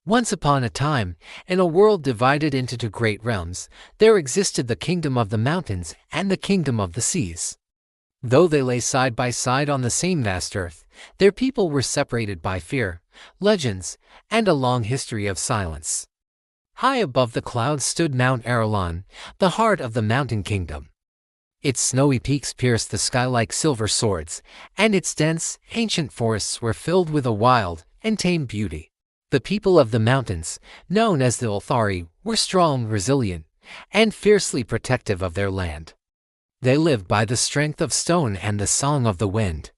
Once upon a time, in a world divided into two great realms, there existed the kingdom of the mountains and the kingdom of the seas. Though they lay side by side on the same vast earth, their people were separated by fear, legends, and a long history of silence. High above the clouds stood Mount Aralan, the heart of the mountain kingdom. Its snowy peaks pierced the sky like silver swords, and its dense, ancient forests were filled with a wild and tame beauty. The people of the mountains, known as the Al-Zahraa, were strong, resilient, and fiercely protective of their land. They lived by the strength of stone and the song of the wind.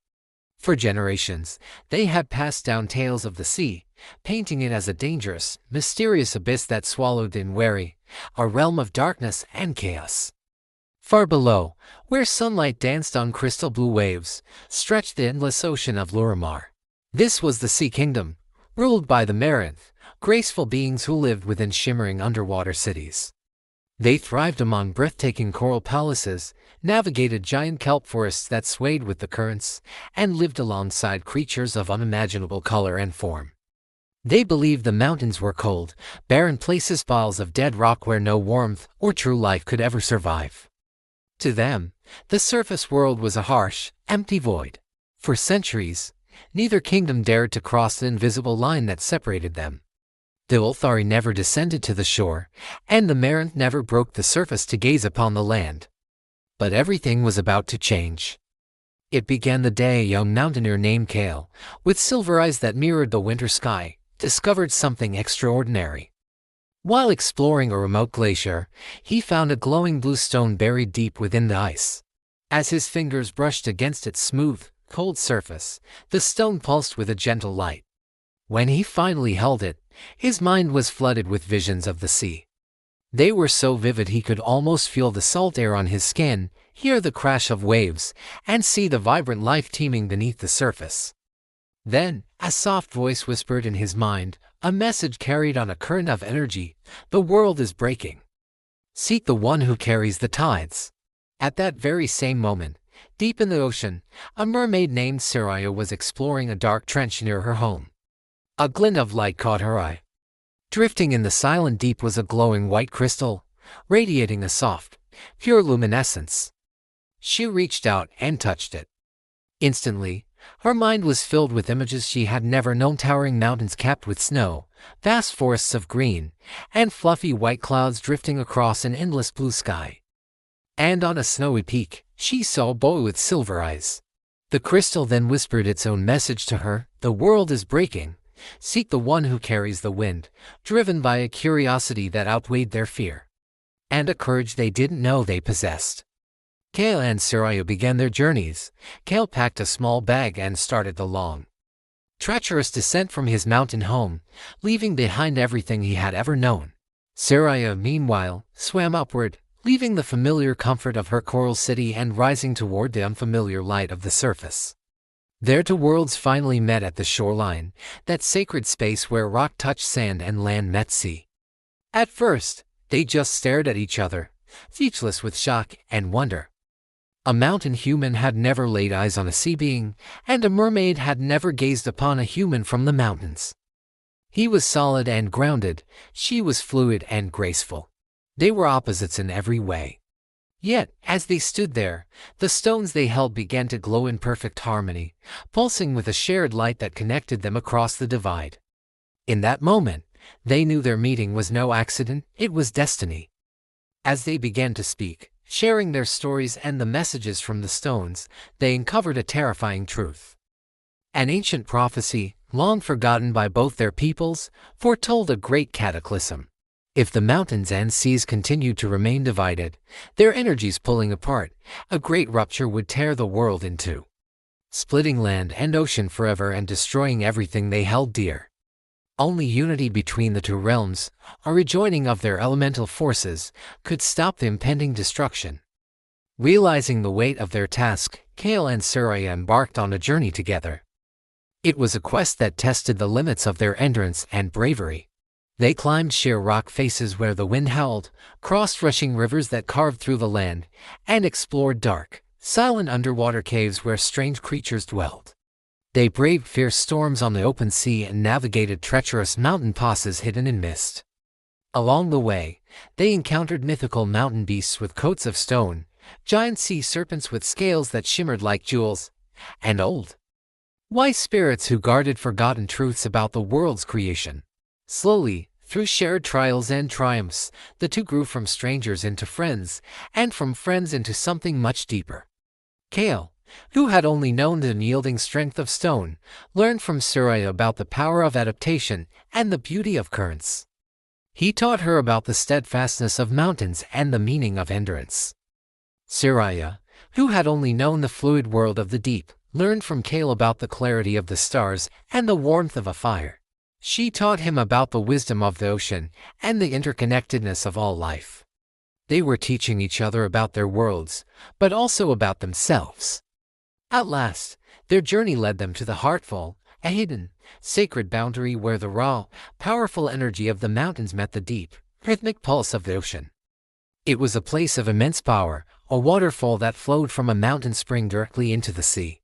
For generations, they had passed down tales of the sea, painting it as a dangerous, mysterious abyss that swallowed in wary, a realm of darkness and chaos. Far below, where sunlight danced on crystal blue waves, stretched the endless ocean of Luramar. This was the Sea Kingdom, ruled by the Marinth, graceful beings who lived within shimmering underwater cities. They thrived among breathtaking coral palaces, navigated giant kelp forests that swayed with the currents, and lived alongside creatures of unimaginable color and form. They believed the mountains were cold, barren places, piles of dead rock where no warmth or true life could ever survive. To them, the surface world was a harsh, empty void. For centuries, neither kingdom dared to cross the invisible line that separated them. The Al-Zahraa never descended to the shore, and the Marinth never broke the surface to gaze upon the land. But everything was about to change. It began the day a young mountaineer named Kael, with silver eyes that mirrored the winter sky, discovered something extraordinary. While exploring a remote glacier, he found a glowing blue stone buried deep within the ice. As his fingers brushed against its smooth, cold surface, the stone pulsed with a gentle light. When he finally held it, his mind was flooded with visions of the sea. They were so vivid he could almost feel the salt air on his skin, hear the crash of waves, and see the vibrant life teeming beneath the surface. Then, a soft voice whispered in his mind, a message carried on a current of energy: "The world is breaking. Seek the one who carries the tides." At that very same moment, deep in the ocean, a mermaid named Seraya was exploring a dark trench near her home. A glint of light caught her eye. Drifting in the silent deep was a glowing white crystal, radiating a soft, pure luminescence. She reached out and touched it. Instantly, her mind was filled with images she had never known: towering mountains capped with snow, vast forests of green, and fluffy white clouds drifting across an endless blue sky. And on a snowy peak, she saw a boy with silver eyes. The crystal then whispered its own message to her: "The world is breaking. Seek the one who carries the wind," driven by a curiosity that outweighed their fear. And a courage they didn't know they possessed. Kael and Seraya began their journeys. Kael packed a small bag and started the long, treacherous descent from his mountain home, leaving behind everything he had ever known. Seraya, meanwhile, swam upward, leaving the familiar comfort of her coral city and rising toward the unfamiliar light of the surface. Their two worlds finally met at the shoreline, that sacred space where rock touched sand and land met sea. At first, they just stared at each other, speechless with shock and wonder. A mountain human had never laid eyes on a sea being, and a mermaid had never gazed upon a human from the mountains. He was solid and grounded, she was fluid and graceful. They were opposites in every way. Yet, as they stood there, the stones they held began to glow in perfect harmony, pulsing with a shared light that connected them across the divide. In that moment, they knew their meeting was no accident, it was destiny. As they began to speak, sharing their stories and the messages from the stones, they uncovered a terrifying truth. An ancient prophecy, long forgotten by both their peoples, foretold a great cataclysm. If the mountains and seas continued to remain divided, their energies pulling apart, a great rupture would tear the world in two, splitting land and ocean forever and destroying everything they held dear. Only unity between the two realms, a rejoining of their elemental forces, could stop the impending destruction. Realizing the weight of their task, Kael and Seraya embarked on a journey together. It was a quest that tested the limits of their endurance and bravery. They climbed sheer rock faces where the wind howled, crossed rushing rivers that carved through the land, and explored dark, silent underwater caves where strange creatures dwelled. They braved fierce storms on the open sea and navigated treacherous mountain passes hidden in mist. Along the way, they encountered mythical mountain beasts with coats of stone, giant sea serpents with scales that shimmered like jewels, and old, wise spirits who guarded forgotten truths about the world's creation. Slowly, through shared trials and triumphs, the two grew from strangers into friends, and from friends into something much deeper. Kael, who had only known the unyielding strength of stone, learned from Seraya about the power of adaptation and the beauty of currents. He taught her about the steadfastness of mountains and the meaning of endurance. Seraya, who had only known the fluid world of the deep, learned from Kael about the clarity of the stars and the warmth of a fire. She taught him about the wisdom of the ocean and the interconnectedness of all life. They were teaching each other about their worlds, but also about themselves. At last, their journey led them to the Heartful, a hidden, sacred boundary where the raw, powerful energy of the mountains met the deep, rhythmic pulse of the ocean. It was a place of immense power, a waterfall that flowed from a mountain spring directly into the sea.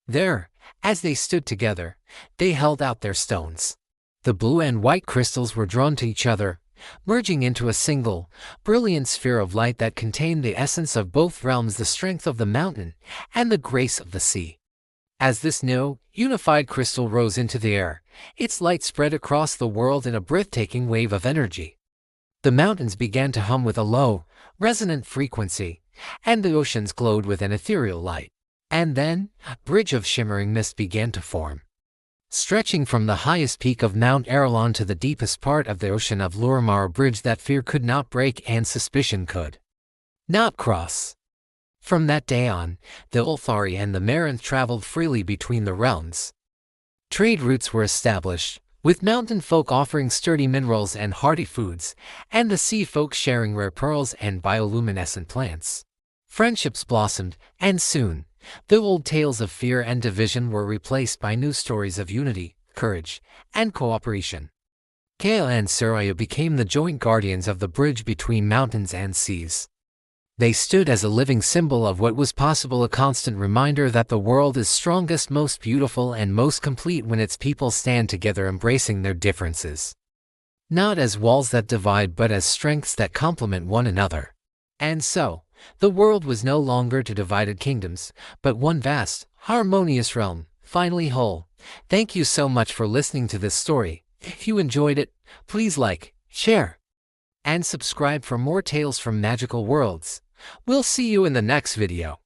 There, as they stood together, they held out their stones. The blue and white crystals were drawn to each other, merging into a single, brilliant sphere of light that contained the essence of both realms, the strength of the mountain and the grace of the sea. As this new, unified crystal rose into the air, its light spread across the world in a breathtaking wave of energy. The mountains began to hum with a low, resonant frequency, and the oceans glowed with an ethereal light. And then, a bridge of shimmering mist began to form. Stretching from the highest peak of Mount Aralon to the deepest part of the ocean of Lorimar, a bridge that fear could not break and suspicion could not cross. From that day on, the Al-Zahraa and the Marinth traveled freely between the realms. Trade routes were established, with mountain folk offering sturdy minerals and hearty foods, and the sea folk sharing rare pearls and bioluminescent plants. Friendships blossomed, and soon, the old tales of fear and division were replaced by new stories of unity, courage, and cooperation. Kael and Seraya became the joint guardians of the bridge between mountains and seas. They stood as a living symbol of what was possible, a constant reminder that the world is strongest, most beautiful, and most complete when its people stand together, embracing their differences. Not as walls that divide, but as strengths that complement one another. And so, the world was no longer two divided kingdoms, but one vast, harmonious realm, finally whole. Thank you so much for listening to this story. If you enjoyed it, please like, share, and subscribe for more tales from magical worlds. We'll see you in the next video.